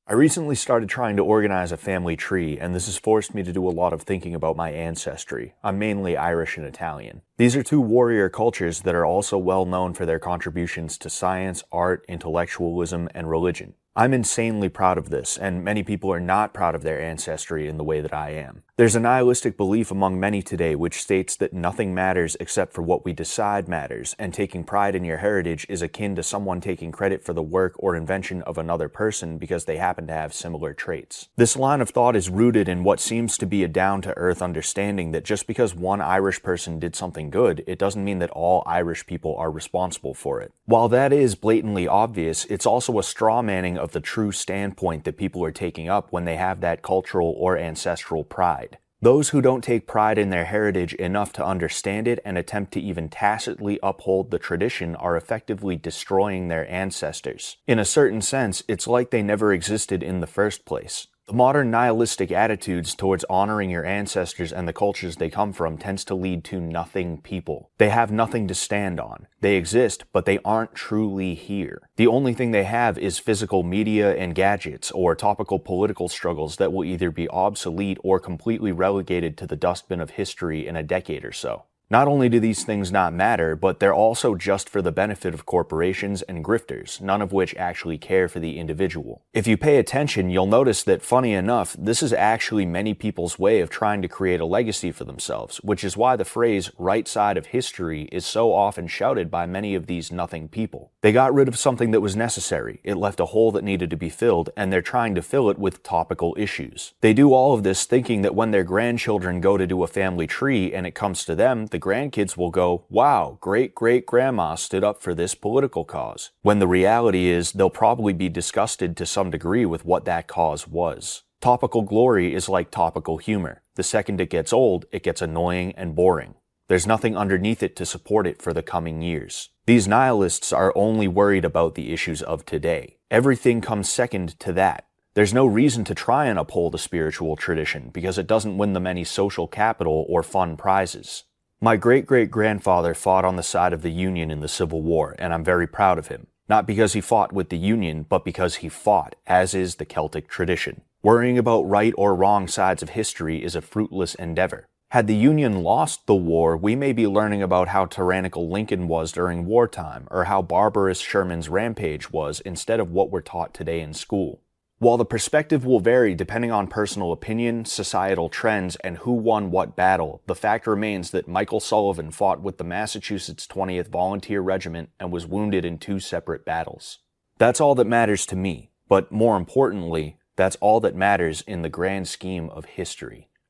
I recently started trying to organize a family tree, and this has forced me to do a lot of thinking about my ancestry. I'm mainly Irish and Italian. These are two warrior cultures that are also well known for their contributions to science, art, intellectualism, and religion. I'm insanely proud of this, and many people are not proud of their ancestry in the way that I am. There's a nihilistic belief among many today which states that nothing matters except for what we decide matters, and taking pride in your heritage is akin to someone taking credit for the work or invention of another person because they happen to have similar traits. This line of thought is rooted in what seems to be a down-to-earth understanding that just because one Irish person did something good, it doesn't mean that all Irish people are responsible for it. While that is blatantly obvious, it's also a straw manning of the true standpoint that people are taking up when they have that cultural or ancestral pride. Those who don't take pride in their heritage enough to understand it and attempt to even tacitly uphold the tradition are effectively destroying their ancestors. In a certain sense, it's like they never existed in the first place. The modern nihilistic attitudes towards honoring your ancestors and the cultures they come from tends to lead to nothing people. They have nothing to stand on. They exist, but they aren't truly here. The only thing they have is physical media and gadgets, or topical political struggles that will either be obsolete or completely relegated to the dustbin of history in a decade or so. Not only do these things not matter, but they're also just for the benefit of corporations and grifters, none of which actually care for the individual. If you pay attention, you'll notice that, funny enough, this is actually many people's way of trying to create a legacy for themselves, which is why the phrase right side of history is so often shouted by many of these nothing people. They got rid of something that was necessary, it left a hole that needed to be filled, and they're trying to fill it with topical issues. They do all of this thinking that when their grandchildren go to do a family tree and it comes to them, the grandkids will go, wow, great-great-grandma stood up for this political cause, when the reality is they'll probably be disgusted to some degree with what that cause was. Topical glory is like topical humor. The second it gets old, it gets annoying and boring. There's nothing underneath it to support it for the coming years. These nihilists are only worried about the issues of today. Everything comes second to that. There's no reason to try and uphold a spiritual tradition because it doesn't win them any social capital or fun prizes. My great-great-grandfather fought on the side of the Union in the Civil War, and I'm very proud of him. Not because he fought with the Union, but because he fought, as is the Celtic tradition. Worrying about right or wrong sides of history is a fruitless endeavor. Had the Union lost the war, we may be learning about how tyrannical Lincoln was during wartime, or how barbarous Sherman's rampage was, instead of what we're taught today in school. While the perspective will vary depending on personal opinion, societal trends, and who won what battle, the fact remains that Michael Sullivan fought with the Massachusetts 20th Volunteer Regiment and was wounded in 2 separate battles. That's all that matters to me, but more importantly, that's all that matters in the grand scheme of history.